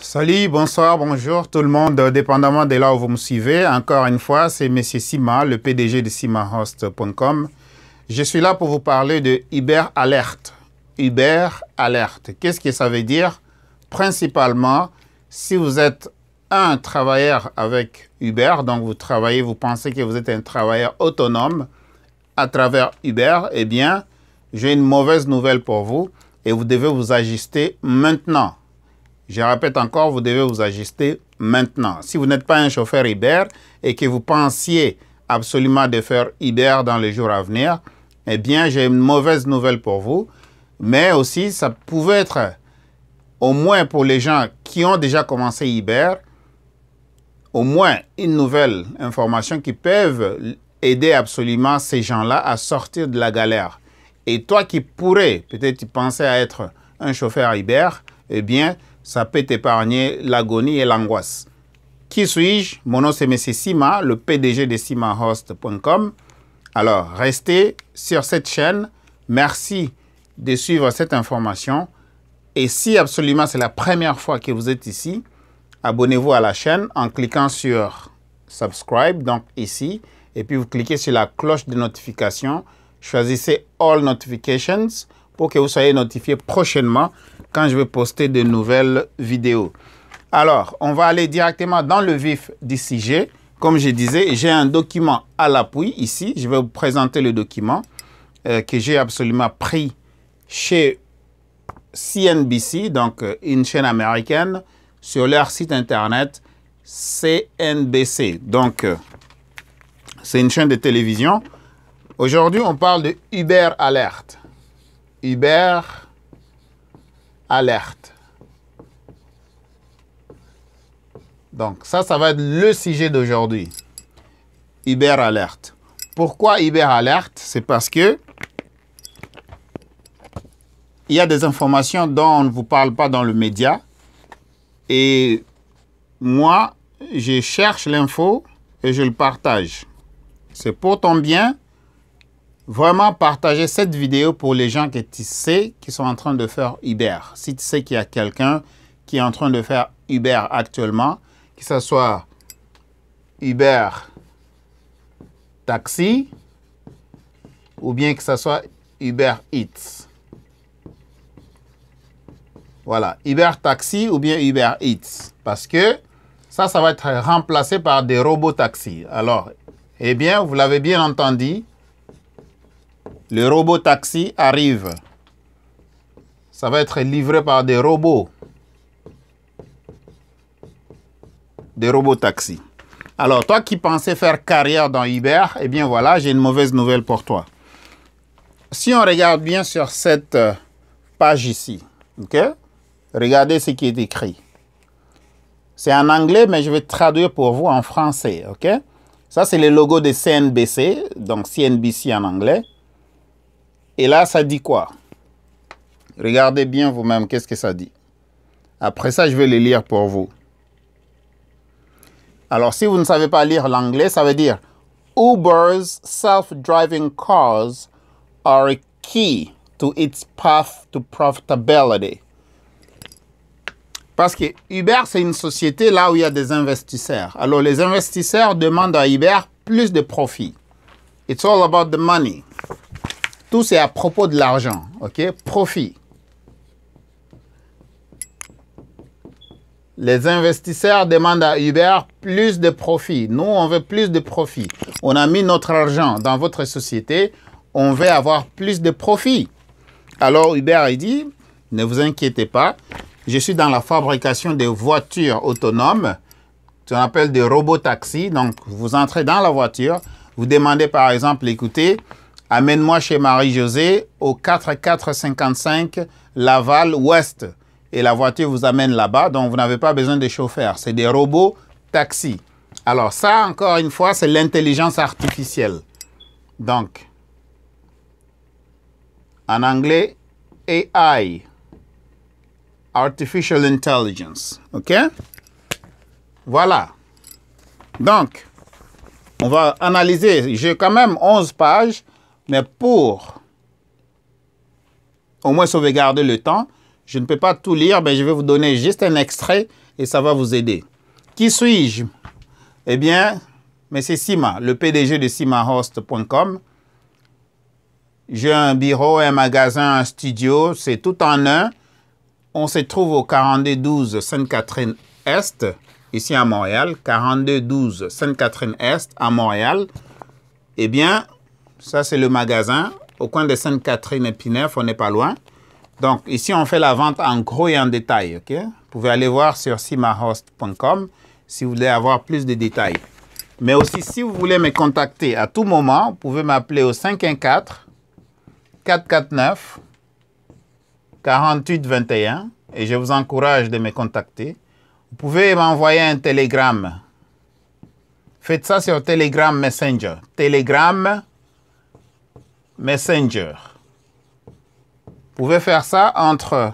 Salut, bonsoir, bonjour tout le monde, dépendamment de là où vous me suivez. Encore une fois, c'est M. Sima, le PDG de simahost.com. Je suis là pour vous parler de Uber Alert. Uber Alert, qu'est-ce que ça veut dire? Principalement, si vous êtes un travailleur avec Uber, donc vous travaillez, vous pensez que vous êtes un travailleur autonome à travers Uber, eh bien, j'ai une mauvaise nouvelle pour vous et vous devez vous ajuster maintenant. Je répète encore, vous devez vous ajuster maintenant. Si vous n'êtes pas un chauffeur Uber et que vous pensiez absolument de faire Uber dans les jours à venir, eh bien, j'ai une mauvaise nouvelle pour vous. Mais aussi, ça pouvait être, au moins pour les gens qui ont déjà commencé Uber, au moins une nouvelle information qui peut aider absolument ces gens-là à sortir de la galère. Et toi qui pourrais peut-être penser à être un chauffeur Uber, eh bien, ça peut t'épargner l'agonie et l'angoisse. Qui suis-je? Mon nom c'est M. Sima, le PDG de simahost.com. Alors, restez sur cette chaîne. Merci de suivre cette information. Et si absolument c'est la première fois que vous êtes ici, abonnez-vous à la chaîne en cliquant sur Subscribe, donc ici. Et puis vous cliquez sur la cloche de notification. Choisissez All Notifications pour que vous soyez notifié prochainement quand je vais poster de nouvelles vidéos. Alors, on va aller directement dans le vif du sujet. Comme je disais, j'ai un document à l'appui ici. Je vais vous présenter le document que j'ai absolument pris chez CNBC, donc une chaîne américaine, sur leur site internet CNBC. Donc, c'est une chaîne de télévision. Aujourd'hui, on parle de Uber Alert. Uber Alert. Donc, ça va être le sujet d'aujourd'hui. Uber Alert. Pourquoi Uber Alert? C'est parce que il y a des informations dont on ne vous parle pas dans le média. Et moi, je cherche l'info et je le partage. C'est pour ton bien. Vraiment partager cette vidéo pour les gens que tu sais qui sont en train de faire Uber. Si tu sais qu'il y a quelqu'un qui est en train de faire Uber actuellement, que ce soit Uber Taxi ou bien que ce soit Uber Eats. Voilà, Uber Taxi ou bien Uber Eats. Parce que ça va être remplacé par des robots taxis. Alors, eh bien, vous l'avez bien entendu, le robot taxi arrive. Ça va être livré par des robots. Des robots taxi. Alors, toi qui pensais faire carrière dans Uber, eh bien voilà, j'ai une mauvaise nouvelle pour toi. Si on regarde bien sur cette page ici, ok? Regardez ce qui est écrit. C'est en anglais, mais je vais traduire pour vous en français, ok? Ça, c'est le logo de CNBC, donc CNBC en anglais. Et là, ça dit quoi? Regardez bien vous-même, qu'est-ce que ça dit? Après ça, je vais le lire pour vous. Alors, si vous ne savez pas lire l'anglais, ça veut dire Uber's self-driving cars are a key to its path to profitability. Parce que Uber, c'est une société là où il y a des investisseurs. Alors, les investisseurs demandent à Uber plus de profit. It's all about the money. Tout c'est à propos de l'argent, ok? Profit. Les investisseurs demandent à Uber plus de profit. Nous, on veut plus de profit. On a mis notre argent dans votre société. On veut avoir plus de profit. Alors Uber, il dit, ne vous inquiétez pas. Je suis dans la fabrication de voitures autonomes. On appelle des robots taxis. Donc, vous entrez dans la voiture. Vous demandez par exemple, écoutez, amène-moi chez Marie-Josée au 4455 Laval Ouest. Et la voiture vous amène là-bas, donc vous n'avez pas besoin de chauffeur. C'est des robots taxis. Alors ça, encore une fois, c'est l'intelligence artificielle. Donc, en anglais, AI. Artificial Intelligence. OK? Voilà. Donc, on va analyser. J'ai quand même 11 pages. Mais pour au moins sauvegarder le temps, Je ne peux pas tout lire, mais je vais vous donner juste un extrait et ça va vous aider. Qui suis-je? Eh bien, c'est Sima, le PDG de simahost.com. J'ai un bureau, un magasin, un studio, c'est tout en un. On se trouve au 4212 Sainte-Catherine-Est, ici à Montréal. 4212 Sainte-Catherine-Est à Montréal. Eh bien, ça c'est le magasin, au coin de Sainte-Catherine et Pinef, on n'est pas loin. Donc, ici, on fait la vente en gros et en détail, ok? Vous pouvez aller voir sur simahost.com si vous voulez avoir plus de détails. Mais aussi, si vous voulez me contacter à tout moment, vous pouvez m'appeler au 514-449-4821 et je vous encourage de me contacter. Vous pouvez m'envoyer un télégramme. Faites ça sur Telegram Messenger. Telegram Messenger. Vous pouvez faire ça entre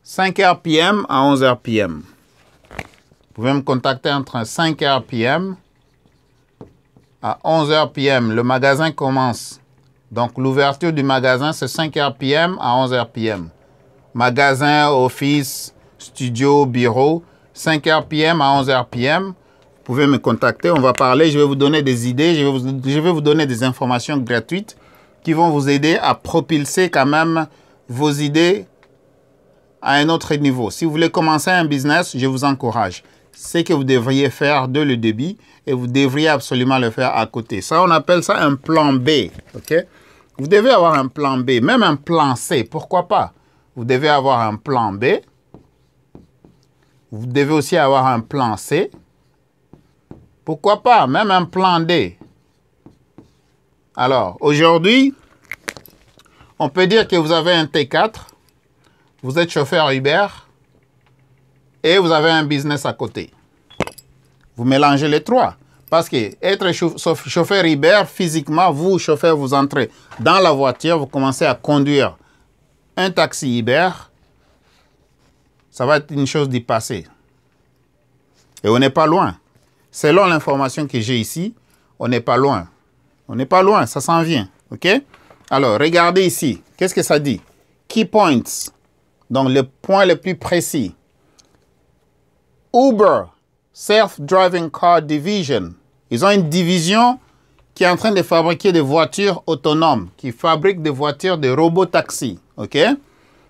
5h PM à 11h PM. Vous pouvez me contacter entre 5h PM à 11h PM. Le magasin commence. Donc, l'ouverture du magasin, c'est 5h PM à 11h PM. Magasin, office, studio, bureau, 5h PM à 11h PM. Vous pouvez me contacter, on va parler, je vais vous donner des idées, je vais vous donner des informations gratuites qui vont vous aider à propulser quand même vos idées à un autre niveau. Si vous voulez commencer un business, je vous encourage. C'est que vous devriez faire dès le début et vous devriez absolument le faire à côté. Ça, on appelle ça un plan B. Okay? Vous devez avoir un plan B, même un plan C. Pourquoi pas? Vous devez avoir un plan B. Vous devez aussi avoir un plan C. Pourquoi pas? Même un plan D. Alors, aujourd'hui, on peut dire que vous avez un T4, vous êtes chauffeur Uber et vous avez un business à côté. Vous mélangez les trois. Parce que être chauffeur Uber, physiquement, vous, chauffeur, vous entrez dans la voiture, vous commencez à conduire un taxi Uber, ça va être une chose du passé. Et on n'est pas loin. Selon l'information que j'ai ici, on n'est pas loin. On n'est pas loin, ça s'en vient. OK? Alors, regardez ici. Qu'est-ce que ça dit? Key points. Donc, le point le plus précis. Uber, Self-Driving Car Division. Ils ont une division qui est en train de fabriquer des voitures autonomes, qui fabrique des voitures de robotaxi. OK?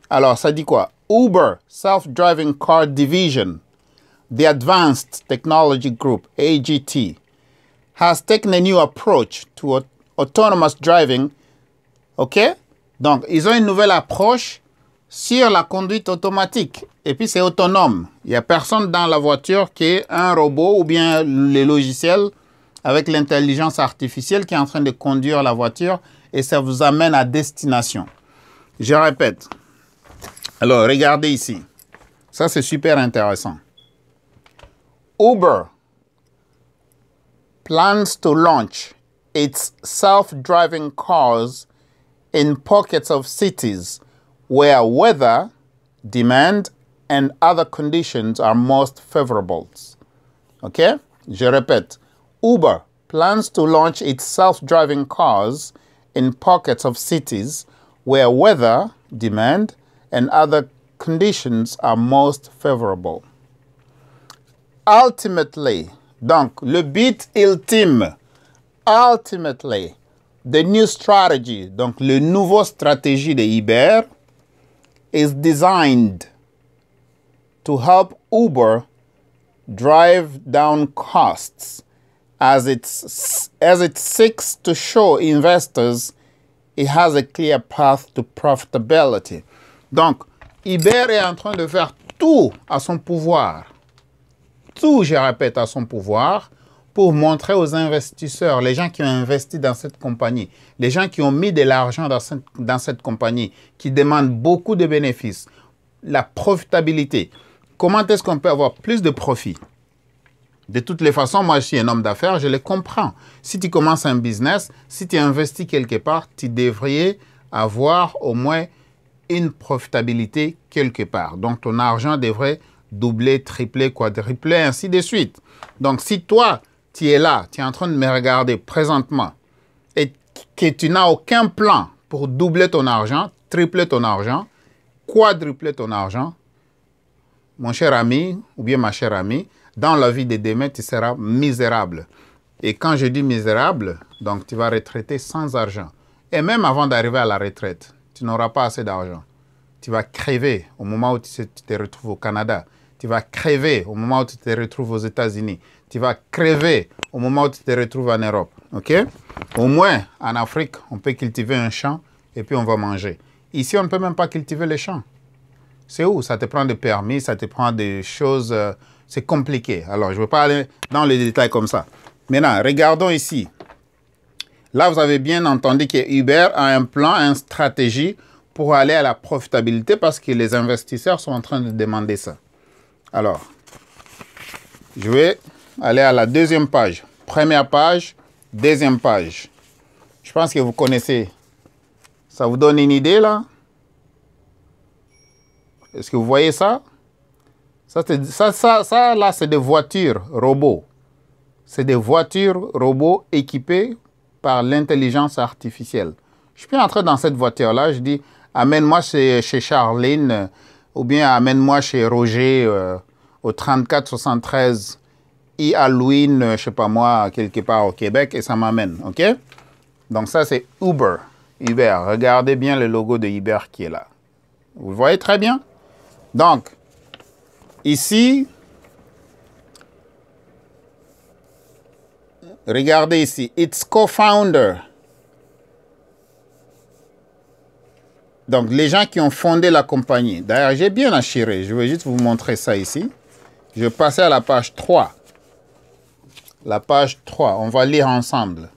Alors, ça dit quoi? Uber, Self-Driving Car Division. The Advanced Technology Group, AGT, has taken a new approach to autonomous driving. OK? Donc, ils ont une nouvelle approche sur la conduite automatique. Et puis, c'est autonome. Il n'y a personne dans la voiture qui est un robot ou bien le logiciel avec l'intelligence artificielle qui est en train de conduire la voiture et ça vous amène à destination. Je répète. Alors, regardez ici. Ça, c'est super intéressant. Uber plans to launch its self-driving cars in pockets of cities where weather, demand, and other conditions are most favorable. OK? Je répète. Uber plans to launch its self-driving cars in pockets of cities where weather, demand, and other conditions are most favorable. Ultimately, donc le but ultime, ultimately, the new strategy, donc le nouveau stratégie de Uber is designed to help Uber drive down costs as it seeks to show investors it has a clear path to profitability. Donc, Uber est en train de faire tout à son pouvoir. Tout, je répète, à son pouvoir pour montrer aux investisseurs, les gens qui ont investi dans cette compagnie, les gens qui ont mis de l'argent dans cette compagnie, qui demandent beaucoup de bénéfices, la profitabilité. Comment est-ce qu'on peut avoir plus de profit? De toutes les façons, moi, je suis un homme d'affaires, je le comprends. Si tu commences un business, si tu investis quelque part, tu devrais avoir au moins une profitabilité quelque part. Donc, ton argent devrait doubler, tripler, quadrupler, ainsi de suite. Donc, si toi, tu es là, tu es en train de me regarder présentement et que tu n'as aucun plan pour doubler ton argent, tripler ton argent, quadrupler ton argent, mon cher ami ou bien ma chère amie, dans la vie de demain, tu seras misérable. Et quand je dis misérable, donc tu vas retraiter sans argent. Et même avant d'arriver à la retraite, tu n'auras pas assez d'argent. Tu vas crever au moment où tu te retrouves au Canada. Tu vas crever au moment où tu te retrouves aux États-Unis. Tu vas crever au moment où tu te retrouves en Europe. OK? Au moins, en Afrique, on peut cultiver un champ et puis on va manger. Ici, on ne peut même pas cultiver les champs. C'est où? Ça te prend des permis, ça te prend des choses... c'est compliqué. Alors, je ne veux pas aller dans les détails comme ça. Maintenant, regardons ici. Là, vous avez bien entendu que Uber a un plan, une stratégie pour aller à la profitabilité parce que les investisseurs sont en train de demander ça. Alors, je vais aller à la deuxième page. Première page, deuxième page. Je pense que vous connaissez. Ça vous donne une idée, là? Est-ce que vous voyez ça? Ça là, c'est des voitures robots. C'est des voitures robots équipées par l'intelligence artificielle. Je suis entré dans cette voiture-là, je dis, amène-moi chez Charline ou bien amène-moi chez Roger au 3473 Halloween, je ne sais pas moi, quelque part au Québec, et ça m'amène, OK? Donc ça, c'est Uber. Uber, regardez bien le logo de Uber qui est là. Vous le voyez très bien? Donc, ici, regardez ici, its co-founder. Donc, les gens qui ont fondé la compagnie. D'ailleurs, j'ai bien assuré. Je vais juste vous montrer ça ici. Je vais passer à la page 3. La page 3, on va lire ensemble.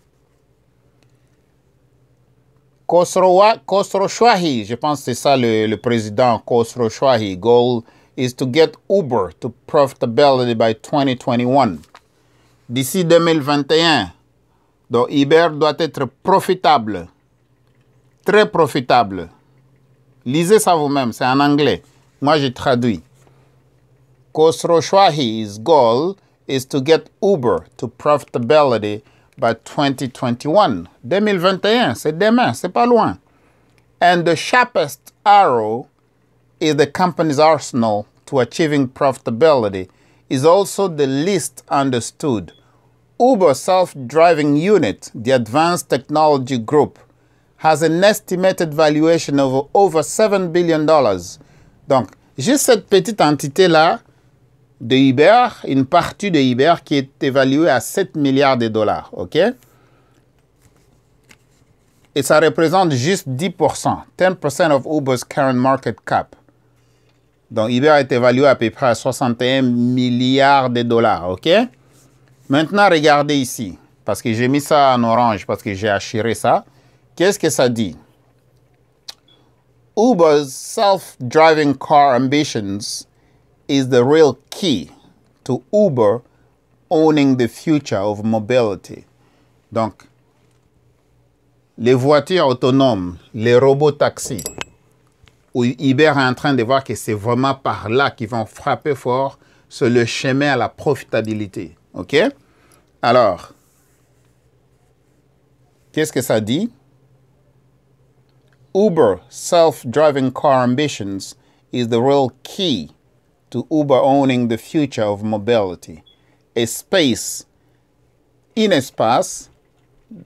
Khosrow Swahi, je pense que c'est ça le président Khosrow Swahi. Goal is to get Uber to profitability by 2021. D'ici 2021, donc Uber doit être profitable, très profitable. Lisez ça vous-même, c'est en anglais. Moi, j'ai traduit. Khosrow Swahi's goal is to get Uber to profitability by 2021. 2021, c'est demain, c'est pas loin. And the sharpest arrow is the company's arsenal to achieving profitability is also the least understood. Uber self-driving unit, the advanced technology group, has an estimated valuation of over $7 billion. Donc, juste cette petite entité-là de Uber, une partie de Uber qui est évaluée à 7 milliards de dollars, OK? Et ça représente juste 10%, 10% of Uber's current market cap. Donc, Uber est évalué à peu près à 61 milliards de dollars, OK? Maintenant, regardez ici, parce que j'ai mis ça en orange, parce que j'ai assuré ça. Qu'est-ce que ça dit? Uber's self-driving car ambitions is the real key to Uber owning the future of mobility. Donc, les voitures autonomes, les robots taxis, où Uber est en train de voir que c'est vraiment par là qu'ils vont frapper fort sur le chemin à la profitabilité. OK? Alors, qu'est-ce que ça dit? Uber self-driving car ambitions is the real key to Uber owning the future of mobility. A space in a space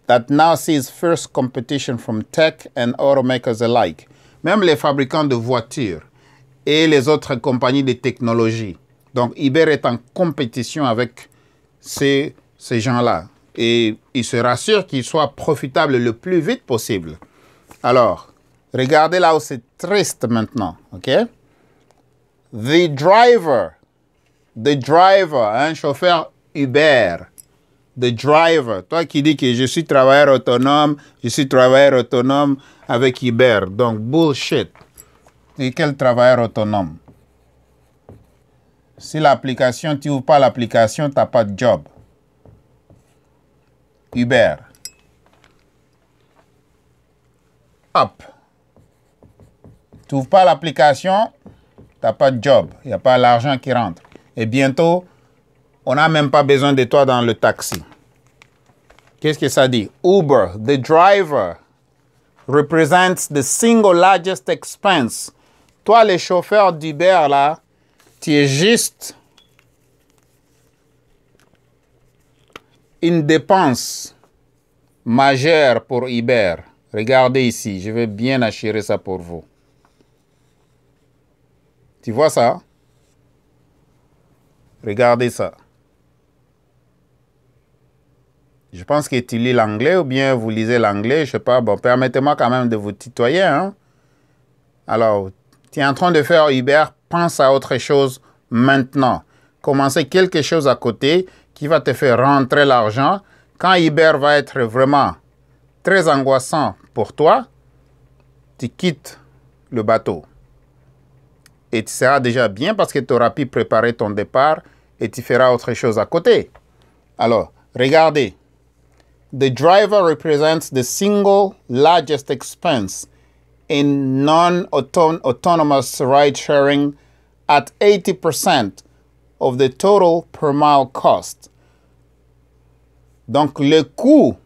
that now sees first competition from tech and automakers alike. Même les fabricants de voitures et les autres compagnies de technologie. Donc, Uber est en compétition avec ces gens-là. Et il se rassure qu'ils soient profitables le plus vite possible. Alors, regardez là où c'est triste maintenant, OK? The driver, un chauffeur Uber, the driver, toi qui dis que je suis travailleur autonome avec Uber, donc bullshit. Et quel travailleur autonome? Si l'application, tu n'ouvres pas l'application, tu n'as pas de job. Uber. Hop. Tu n'ouvres pas l'application, tu n'as pas de job. Il n'y a pas l'argent qui rentre. Et bientôt, on n'a même pas besoin de toi dans le taxi. Qu'est-ce que ça dit? Uber, the driver, represents the single largest expense. Toi, les chauffeurs d'Uber, là, tu es juste une dépense majeure pour Uber. Regardez ici, je vais bien assurer ça pour vous. Tu vois ça? Regardez ça. Je pense que tu lis l'anglais ou bien vous lisez l'anglais, je sais pas. Bon, permettez-moi quand même de vous tutoyer, hein? Alors, tu es en train de faire Uber, pense à autre chose maintenant. Commencez quelque chose à côté qui va te faire rentrer l'argent. Quand Uber va être vraiment très angoissant pour toi, tu quittes le bateau. Et tu seras déjà bien parce que tu auras pu préparer ton départ et tu feras autre chose à côté. Alors, regardez. The driver represents the single largest expense in non-autonomous ride-sharing at 80% of the total per mile cost. Donc, le coût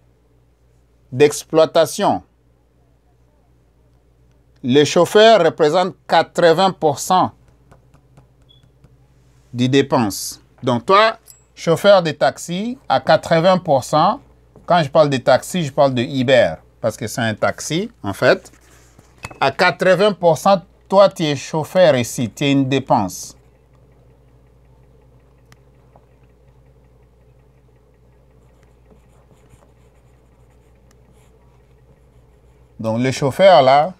d'exploitation, le chauffeur représente 80% des dépenses. Donc, toi, chauffeur de taxi, à 80%, quand je parle de taxi, je parle de Uber, parce que c'est un taxi, en fait. À 80%, toi, tu es chauffeur ici, tu es une dépense. Donc, le chauffeur, là,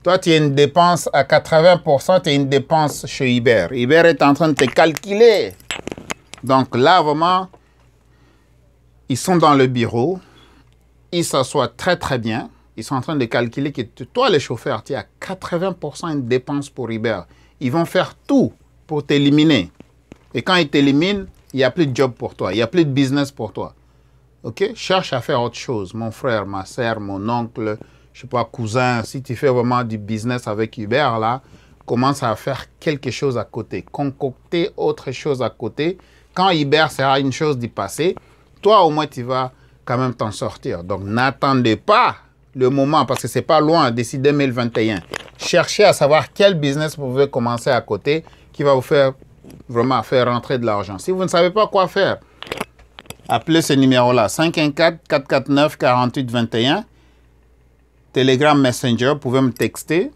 toi, tu es une dépense à 80%, tu es une dépense chez Uber. Uber est en train de te calculer. Donc, là, vraiment, ils sont dans le bureau, ils s'assoient très, très bien. Ils sont en train de calculer que toi, le chauffeur, tu as 80% de dépenses pour Uber. Ils vont faire tout pour t'éliminer. Et quand ils t'éliminent, il n'y a plus de job pour toi. Il n'y a plus de business pour toi. OK? Cherche à faire autre chose. Mon frère, ma soeur, mon oncle, je ne sais pas, cousin. Si tu fais vraiment du business avec Uber, là, commence à faire quelque chose à côté. Concocter autre chose à côté. Quand Uber sera une chose du passé, toi, au moins, tu vas quand même t'en sortir. Donc, n'attendez pas le moment, parce que ce n'est pas loin, d'ici 2021. Cherchez à savoir quel business vous pouvez commencer à côté qui va vous faire vraiment faire rentrer de l'argent. Si vous ne savez pas quoi faire, appelez ce numéro-là, 514-449-4821. Telegram Messenger, vous pouvez me texter.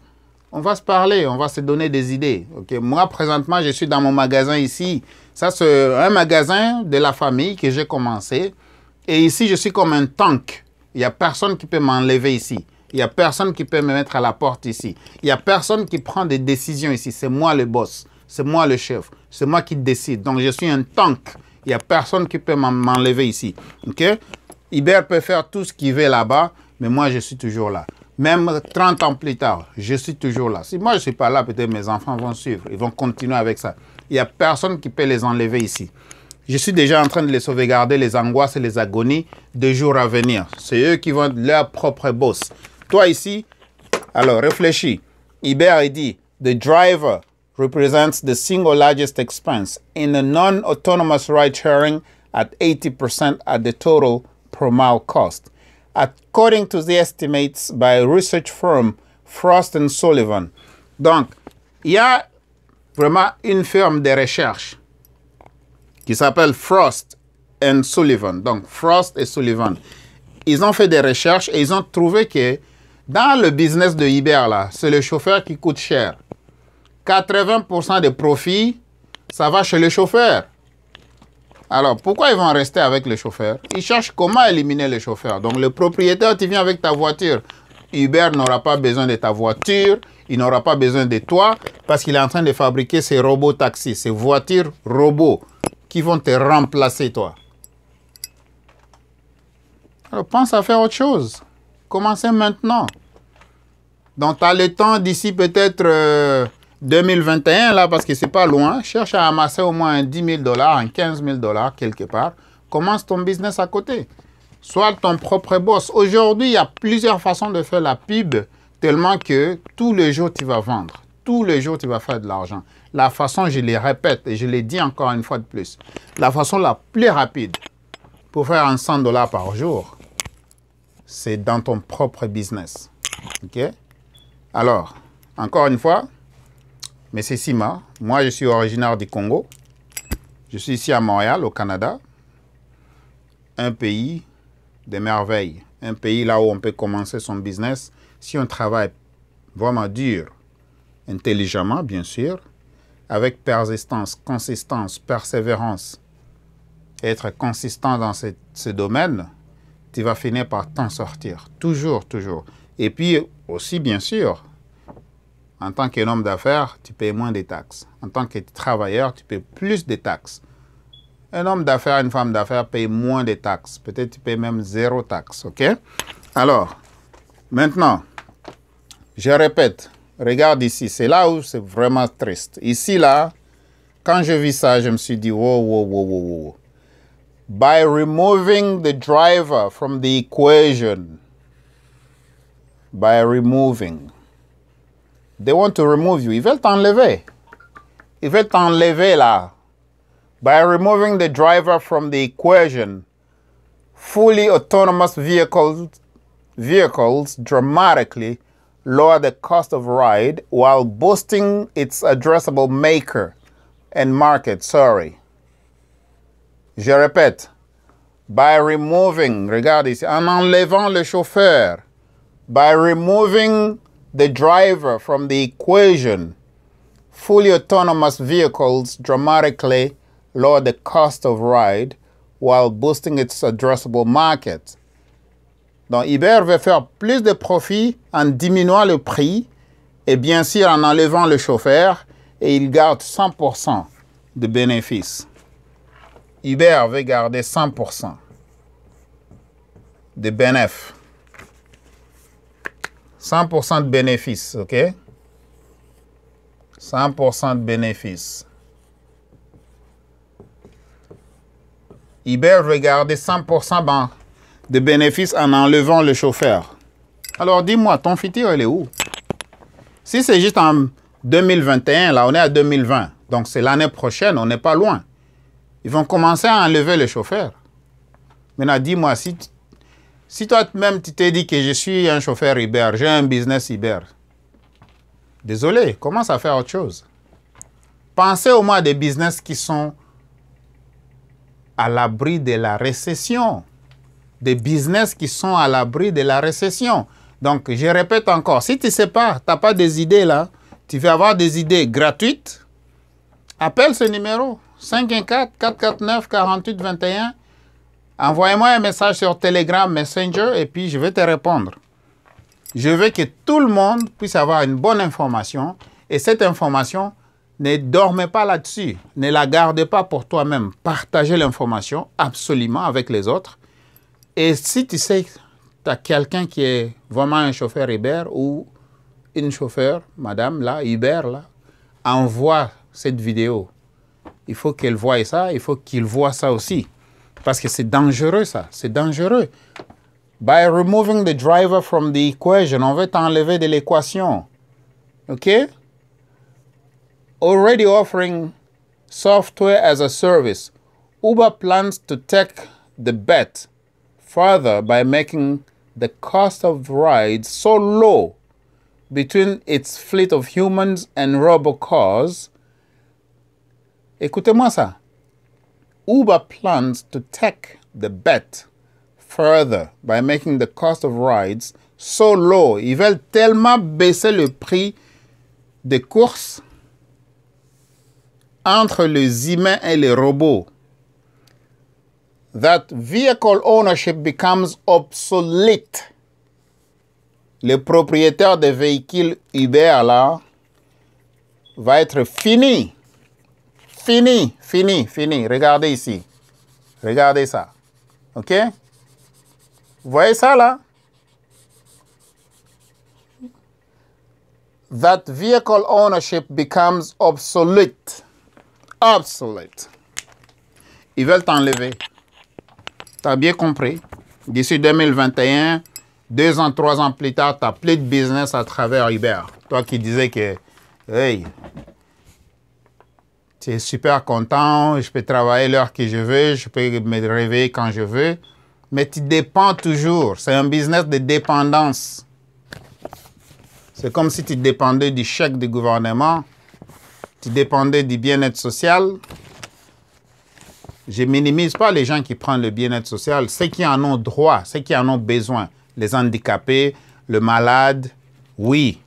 On va se parler, on va se donner des idées. Okay? Moi, présentement, je suis dans mon magasin ici. Ça, c'est un magasin de la famille que j'ai commencé. Et ici, je suis comme un tank. Il n'y a personne qui peut m'enlever ici. Il n'y a personne qui peut me mettre à la porte ici. Il n'y a personne qui prend des décisions ici. C'est moi le boss. C'est moi le chef. C'est moi qui décide. Donc, je suis un tank. Il n'y a personne qui peut m'enlever ici. OK? Uber peut faire tout ce qu'il veut là-bas, mais moi, je suis toujours là. Même 30 ans plus tard, je suis toujours là. Si moi, je ne suis pas là, peut-être mes enfants vont suivre. Ils vont continuer avec ça. Il n'y a personne qui peut les enlever ici. Je suis déjà en train de les sauvegarder, les angoisses et les agonies des jours à venir. C'est eux qui vont être leur propre boss. Toi ici, alors réfléchis. Uber dit, the driver represents the single largest expense in a non-autonomous ride-sharing at 80% at the total per mile cost. According to the estimates by research firm Frost & Sullivan. Donc, il y a vraiment une firme de recherche qui s'appelle Frost & Sullivan. Donc, Frost et Sullivan. Ils ont fait des recherches et ils ont trouvé que dans le business de Uber, là, c'est le chauffeur qui coûte cher. 80% des profits, ça va chez le chauffeur. Alors, pourquoi ils vont rester avec le chauffeur? Ils cherchent comment éliminer le chauffeur. Donc, le propriétaire, tu viens avec ta voiture. Uber n'aura pas besoin de ta voiture. Il n'aura pas besoin de toi parce qu'il est en train de fabriquer ces robots taxis, ces voitures robots qui vont te remplacer, toi. Alors, pense à faire autre chose. Commencez maintenant. Donc, tu as le temps d'ici peut-être 2021, là, parce que c'est pas loin. Cherche à amasser au moins un 10 000 $, un 15 000 $ quelque part. Commence ton business à côté. Sois ton propre boss. Aujourd'hui, il y a plusieurs façons de faire la pub, tellement que tous les jours, tu vas vendre. Tous les jours, tu vas faire de l'argent. La façon, je les répète et je les dis encore une fois de plus, la façon la plus rapide pour faire un 100 $ par jour, c'est dans ton propre business. OK? Alors, encore une fois, mais c'est Sima. Moi, je suis originaire du Congo. Je suis ici à Montréal, au Canada. Un pays de merveilles. Un pays là où on peut commencer son business si on travaille vraiment dur, intelligemment, bien sûr, avec persistance, consistance, persévérance. Être consistant dans ce domaine, tu vas finir par t'en sortir. Toujours, toujours. Et puis aussi, bien sûr, en tant qu'homme d'affaires, tu payes moins de taxes. En tant que travailleur, tu payes plus de taxes. Un homme d'affaires, une femme d'affaires paye moins de taxes. Peut-être tu payes même 0 taxe, OK? Alors, maintenant, je répète, regarde ici, c'est là où c'est vraiment triste. Ici, là, quand je vis ça, je me suis dit, wow, wow, wow, wow, wow. By removing the driver from the equation, by removing, they want to remove you. Ils veulent t'enlever. Ils veulent t'enlever là. By removing the driver from the equation, fully autonomous vehicles dramatically lower the cost of ride while boosting its addressable maker and market. Sorry. Je répète. By removing, regarde ici, en enlevant le chauffeur, by removing the driver from the equation, fully autonomous vehicles dramatically lower the cost of ride while boosting its addressable market. Donc, Uber veut faire plus de profit en diminuant le prix et bien sûr en enlevant le chauffeur et il garde 100% de bénéfices. Uber veut garder 100% de bénéfices. 100% de bénéfices, OK? 100% de bénéfices. Uber veut garder 100% de bénéfices en enlevant le chauffeur. Alors dis-moi, ton futur, il est où? Si c'est juste en 2021, là, on est à 2020. Donc c'est l'année prochaine, on n'est pas loin. Ils vont commencer à enlever le chauffeur. Maintenant, dis-moi, si toi-même tu t'es dit que je suis un chauffeur Uber, j'ai un business Uber, désolé, commence à faire autre chose. Pensez au moins à des business qui sont à l'abri de la récession. Des business qui sont à l'abri de la récession. Donc, je répète encore, si tu ne sais pas, tu n'as pas des idées là, tu veux avoir des idées gratuites, appelle ce numéro, 514-449-4821. Envoyez-moi un message sur Telegram, Messenger, et puis je vais te répondre. Je veux que tout le monde puisse avoir une bonne information, et cette information, ne dormez pas là-dessus. Ne la gardez pas pour toi-même. Partagez l'information absolument avec les autres. Et si tu sais que tu as quelqu'un qui est vraiment un chauffeur Uber ou une chauffeur, madame, là, Uber, là, envoie cette vidéo. Il faut qu'elle voie ça, il faut qu'il voit ça aussi. Parce que c'est dangereux, ça. C'est dangereux. By removing the driver from the equation, on veut t'enlever de l'équation. OK? Already offering software as a service, Uber plans to take the bet further by making the cost of rides so low between its fleet of humans and robocars. Écoutez-moi ça. Uber plans to take the bet further by making the cost of rides so low. Ils veulent tellement baisser le prix des courses entre les humains et les robots that vehicle ownership becomes obsolete. Le propriétaire de véhicules Uber là va être fini. Fini, fini, fini. Regardez ici. Regardez ça. OK? Vous voyez ça là? That vehicle ownership becomes obsolete. Obsolete. Ils veulent t'enlever. Tu as bien compris. D'ici 2021, 2 ans, 3 ans plus tard, tu n'as plus de business à travers Uber. Toi qui disais que, hey, tu es super content, je peux travailler l'heure que je veux, je peux me réveiller quand je veux. Mais tu dépends toujours. C'est un business de dépendance. C'est comme si tu dépendais du chèque du gouvernement. Tu dépendais du bien-être social. Je ne minimise pas les gens qui prennent le bien-être social. Ceux qui en ont droit, ceux qui en ont besoin. Les handicapés, le malade, oui.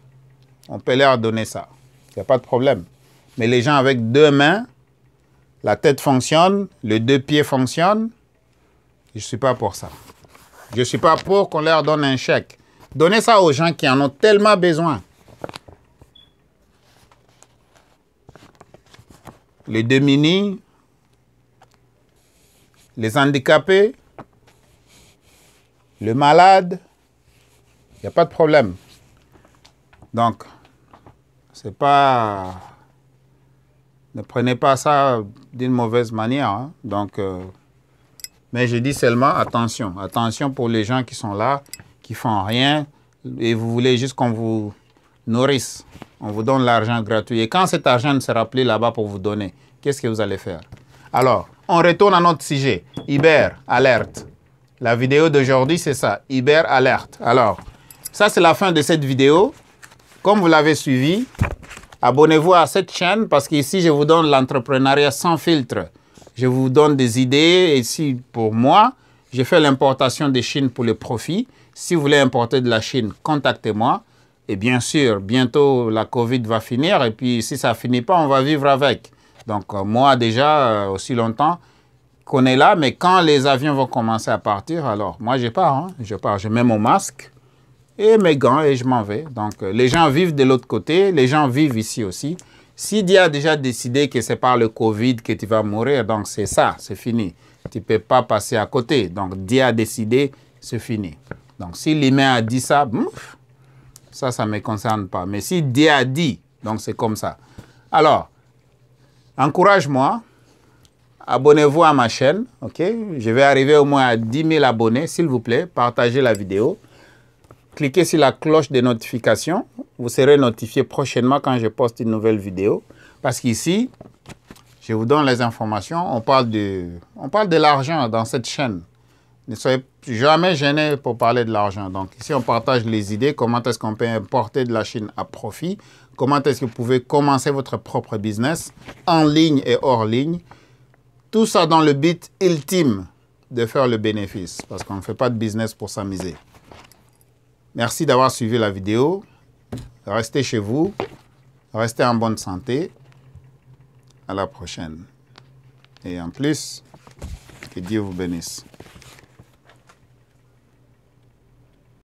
On peut leur donner ça. Il n'y a pas de problème. Mais les gens avec 2 mains, la tête fonctionne, les 2 pieds fonctionnent, je ne suis pas pour ça. Je ne suis pas pour qu'on leur donne un chèque. Donnez ça aux gens qui en ont tellement besoin. Les démunis, les handicapés, le malade, il n'y a pas de problème. Donc, c'est pas... Ne prenez pas ça d'une mauvaise manière. Hein. Donc, mais je dis seulement attention. Attention pour les gens qui sont là, qui font rien, et vous voulez juste qu'on vous nourrisse. On vous donne l'argent gratuit. Et quand cet argent ne sera plus là-bas pour vous donner, qu'est-ce que vous allez faire? Alors, on retourne à notre sujet. Iber, alerte. La vidéo d'aujourd'hui, c'est ça. Iber, alerte. Alors, ça, c'est la fin de cette vidéo. Comme vous l'avez suivi, abonnez-vous à cette chaîne parce qu'ici, je vous donne l'entrepreneuriat sans filtre. Je vous donne des idées. Et si, pour moi, j'ai fait l'importation de Chine pour le profit. Si vous voulez importer de la Chine, contactez-moi. Et bien sûr, bientôt, la COVID va finir. Et puis, si ça ne finit pas, on va vivre avec. Donc, moi, déjà, aussi longtemps qu'on est là. Mais quand les avions vont commencer à partir, alors, moi, je pars. Hein. Je pars. Je mets mon masque et mes gants et je m'en vais. Donc, les gens vivent de l'autre côté. Les gens vivent ici aussi. Si Dieu a déjà décidé que c'est par le Covid que tu vas mourir, donc c'est ça, c'est fini. Tu ne peux pas passer à côté. Donc, Dieu a décidé, c'est fini. Donc, si l'humain a dit ça, ça ne me concerne pas. Mais si Dieu a dit, donc c'est comme ça. Alors, encourage-moi. Abonnez-vous à ma chaîne. Ok? Je vais arriver au moins à 10 000 abonnés. S'il vous plaît, partagez la vidéo. Cliquez sur la cloche de notification. Vous serez notifié prochainement quand je poste une nouvelle vidéo. Parce qu'ici, je vous donne les informations. On parle de l'argent dans cette chaîne. Ne soyez jamais gênés pour parler de l'argent. Donc ici, on partage les idées. Comment est-ce qu'on peut importer de la Chine à profit? Comment est-ce que vous pouvez commencer votre propre business en ligne et hors ligne? Tout ça dans le but ultime de faire le bénéfice. Parce qu'on ne fait pas de business pour s'amuser. Merci d'avoir suivi la vidéo. Restez chez vous. Restez en bonne santé. À la prochaine. Et en plus, que Dieu vous bénisse.